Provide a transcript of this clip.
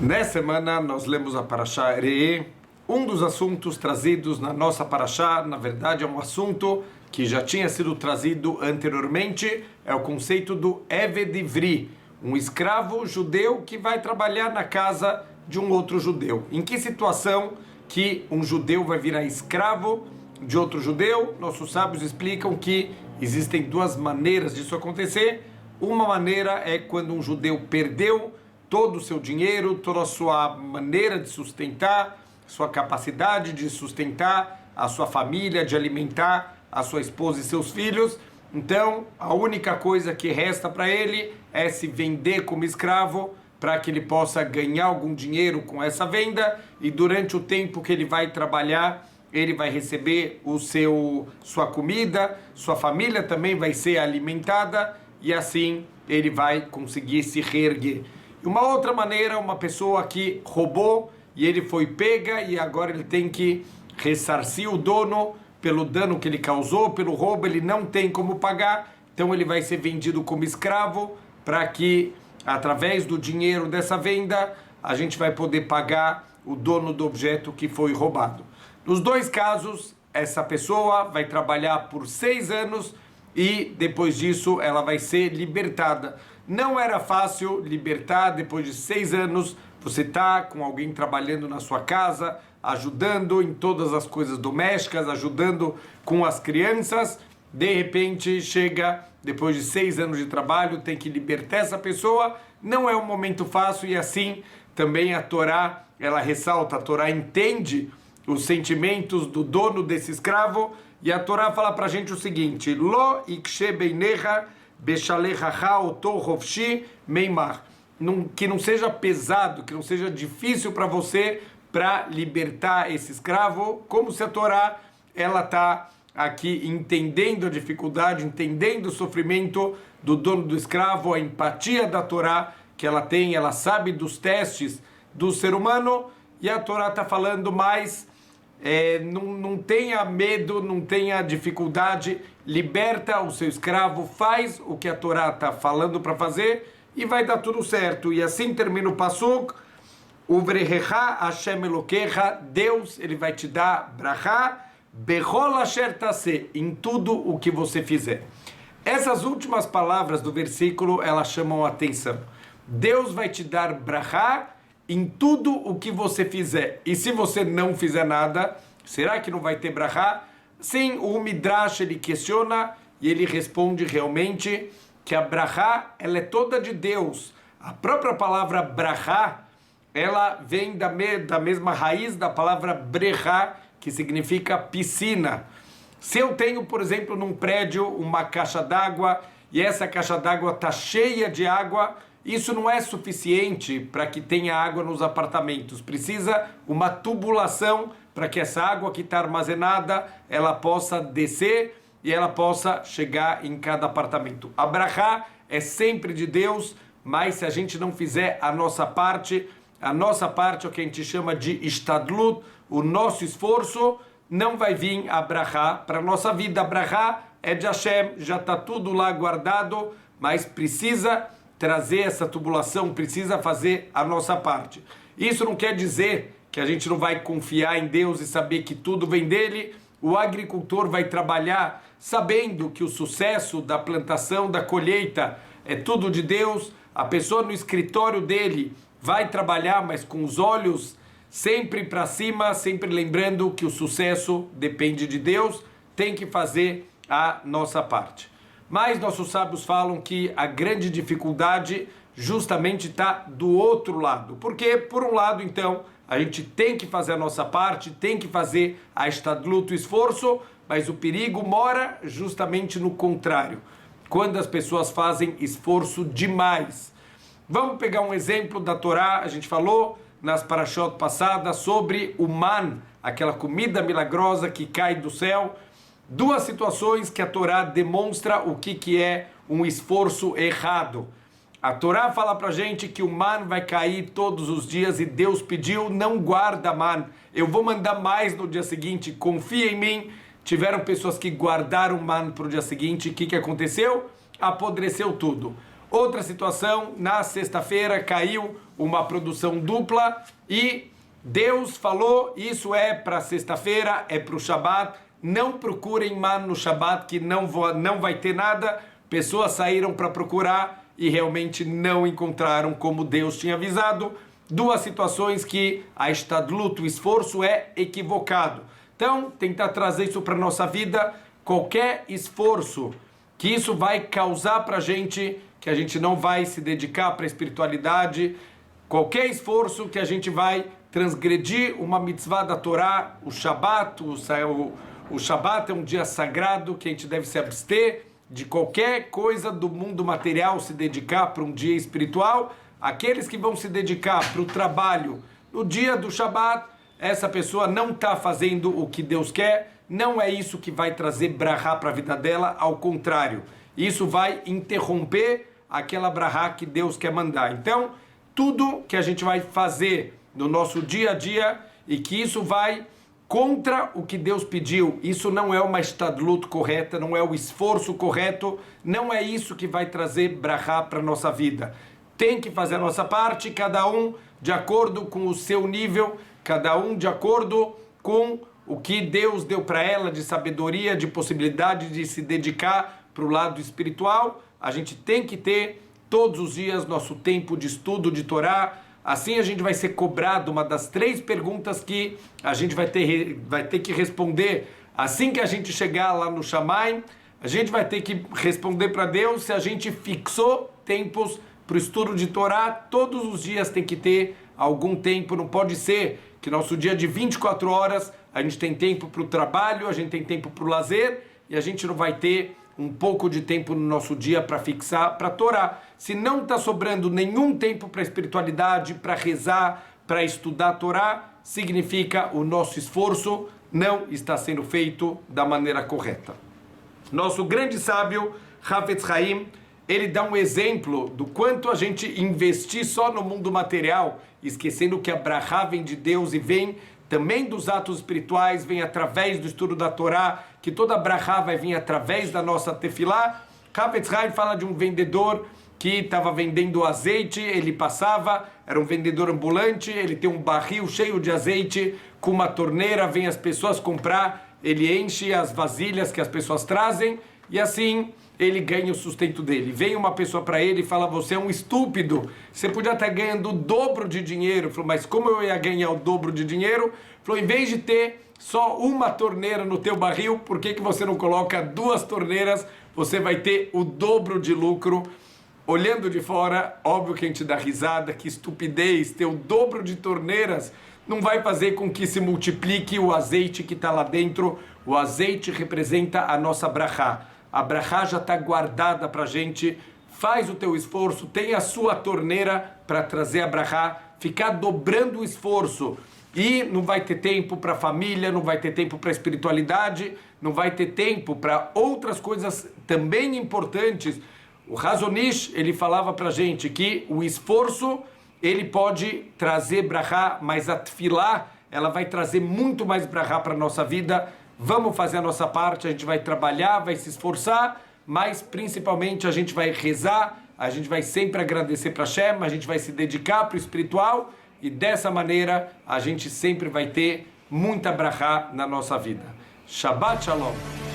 Nessa semana nós lemos a Parashá Re'eh. Um dos assuntos trazidos na nossa Parashá, na verdade é um assunto que já tinha sido trazido anteriormente, é o conceito do Eved Ivri, um escravo judeu que vai trabalhar na casa de um outro judeu. Em que situação que um judeu vai virar escravo de outro judeu? Nossos sábios explicam que existem duas maneiras disso acontecer. Uma maneira é quando um judeu perdeu todo o seu dinheiro, toda a sua maneira de sustentar, sua capacidade de sustentar a sua família, de alimentar a sua esposa e seus filhos. Então, a única coisa que resta para ele é se vender como escravo para que ele possa ganhar algum dinheiro com essa venda, e durante o tempo que ele vai trabalhar, ele vai receber sua comida, sua família também vai ser alimentada, e assim ele vai conseguir se reerguer. E uma outra maneira, uma pessoa que roubou e ele foi pega e agora ele tem que ressarcir o dono pelo dano que ele causou, pelo roubo, ele não tem como pagar, então ele vai ser vendido como escravo para que, através do dinheiro dessa venda, a gente vai poder pagar o dono do objeto que foi roubado. Nos dois casos, essa pessoa vai trabalhar por 6 anos e depois disso ela vai ser libertada. Não era fácil libertar depois de 6 anos, você está com alguém trabalhando na sua casa, ajudando em todas as coisas domésticas, ajudando com as crianças, de repente chega, depois de 6 anos de trabalho, tem que libertar essa pessoa, não é um momento fácil, e assim também a Torá, ela ressalta, a Torá entende os sentimentos do dono desse escravo, e a Torá fala pra gente o seguinte: Lo ikshe beinecha beshalechacha oto rovshi meimar, que não seja pesado, que não seja difícil para você para libertar esse escravo, como se a Torá ela está aqui entendendo a dificuldade, entendendo o sofrimento do dono do escravo, a empatia da Torá que ela tem, ela sabe dos testes do ser humano, e a Torá está falando mais, não tenha medo, não tenha dificuldade, liberta o seu escravo, faz o que a Torá está falando para fazer e vai dar tudo certo. E assim termina o Pasuk: Uvrehecha Hashem Elokecha, Deus ele vai te dar brachá, bechol asher taseh, em tudo o que você fizer. Essas últimas palavras do versículo, elas chamam a atenção. Deus vai te dar brachá em tudo o que você fizer. E se você não fizer nada, será que não vai ter brachá? Sim, o Midrash ele questiona e ele responde realmente que a brachá ela é toda de Deus. A própria palavra brachá, ela vem da mesma raiz da palavra brechá, que significa piscina. Se eu tenho, por exemplo, num prédio uma caixa d'água e essa caixa d'água está cheia de água, isso não é suficiente para que tenha água nos apartamentos. Precisa uma tubulação para que essa água que está armazenada ela possa descer e ela possa chegar em cada apartamento. A brachá é sempre de Deus, mas se a gente não fizer a nossa parte é o que a gente chama de ishtadlut, o nosso esforço, não vai vir a brachá para a nossa vida. A brachá é de Hashem, já está tudo lá guardado, mas precisa trazer essa tubulação, precisa fazer a nossa parte. Isso não quer dizer que a gente não vai confiar em Deus e saber que tudo vem dele. O agricultor vai trabalhar sabendo que o sucesso da plantação, da colheita, é tudo de Deus. A pessoa no escritório dele vai trabalhar, mas com os olhos sempre para cima, sempre lembrando que o sucesso depende de Deus, tem que fazer a nossa parte. Mas nossos sábios falam que a grande dificuldade justamente está do outro lado. Porque, por um lado, então, a gente tem que fazer a nossa parte, tem que fazer a ishtadlut, o esforço, mas o perigo mora justamente no contrário, quando as pessoas fazem esforço demais. Vamos pegar um exemplo da Torá. A gente falou nas parashot passadas sobre o man, aquela comida milagrosa que cai do céu. Duas situações que a Torá demonstra o que é um esforço errado. A Torá fala pra gente que o man vai cair todos os dias e Deus pediu: não guarda man, eu vou mandar mais no dia seguinte, confia em mim. Tiveram pessoas que guardaram man para o dia seguinte, o que aconteceu? Apodreceu tudo. Outra situação, na sexta-feira caiu uma produção dupla e Deus falou, isso é para sexta-feira, é para o Shabat, não procurem man no Shabat que não vai ter nada. Pessoas saíram para procurar e realmente não encontraram como Deus tinha avisado. Duas situações que a estadlut, o esforço é equivocado. Então, tentar trazer isso para a nossa vida, qualquer esforço que isso vai causar para a gente, que a gente não vai se dedicar para a espiritualidade, qualquer esforço que a gente vai transgredir uma mitzvah da Torá, o Shabat, o Shabat é um dia sagrado que a gente deve se abster de qualquer coisa do mundo material, se dedicar para um dia espiritual. Aqueles que vão se dedicar para o trabalho no dia do Shabat, essa pessoa não está fazendo o que Deus quer, não é isso que vai trazer brahá para a vida dela, ao contrário, isso vai interromper aquela brahá que Deus quer mandar. Então, tudo que a gente vai fazer no nosso dia a dia e que isso vai contra o que Deus pediu, isso não é uma estadlut correta, não é o esforço correto, não é isso que vai trazer brahá para a nossa vida. Tem que fazer a nossa parte, cada um de acordo com o seu nível, cada um de acordo com o que Deus deu para ela de sabedoria, de possibilidade de se dedicar para o lado espiritual. A gente tem que ter todos os dias nosso tempo de estudo de Torá. Assim a gente vai ser cobrado uma das 3 perguntas que a gente vai ter que responder assim que a gente chegar lá no Shamayim. A gente vai ter que responder para Deus se a gente fixou tempos para o estudo de Torá. Todos os dias tem que ter algum tempo, não pode ser que nosso dia de 24 horas a gente tem tempo para o trabalho, a gente tem tempo para o lazer e a gente não vai ter um pouco de tempo no nosso dia para fixar para a Torá. Se não está sobrando nenhum tempo para a espiritualidade, para rezar, para estudar a Torá, significa o nosso esforço não está sendo feito da maneira correta. Nosso grande sábio, Hafetz Haim, ele dá um exemplo do quanto a gente investir só no mundo material, esquecendo que a brahá vem de Deus e vem também dos atos espirituais, vem através do estudo da Torá, que toda a brahá vai vir através da nossa tefilá. Hafetz Haim fala de um vendedor que estava vendendo azeite, ele passava, era um vendedor ambulante, ele tem um barril cheio de azeite, com uma torneira, vem as pessoas comprar, ele enche as vasilhas que as pessoas trazem, e assim ele ganha o sustento dele. Vem uma pessoa para ele e fala, você é um estúpido, você podia estar ganhando o dobro de dinheiro. Falou, mas como eu ia ganhar o dobro de dinheiro? Falou, em vez de ter só uma torneira no teu barril, por que você não coloca 2 torneiras? Você vai ter o dobro de lucro. Olhando de fora, óbvio que a gente dá risada, que estupidez, ter o dobro de torneiras não vai fazer com que se multiplique o azeite que está lá dentro. O azeite representa a nossa brachá. A brachá já está guardada para a gente. Faz o teu esforço, tem a sua torneira para trazer a brachá, ficar dobrando o esforço. E não vai ter tempo para a família, não vai ter tempo para a espiritualidade, não vai ter tempo para outras coisas também importantes. O Razonish, ele falava para a gente que o esforço, ele pode trazer brachá, mas a tefilá, ela vai trazer muito mais brachá para a nossa vida. Vamos fazer a nossa parte, a gente vai trabalhar, vai se esforçar, mas principalmente a gente vai rezar, a gente vai sempre agradecer para Hashem, a gente vai se dedicar para o espiritual e dessa maneira a gente sempre vai ter muita brachá na nossa vida. Shabbat Shalom!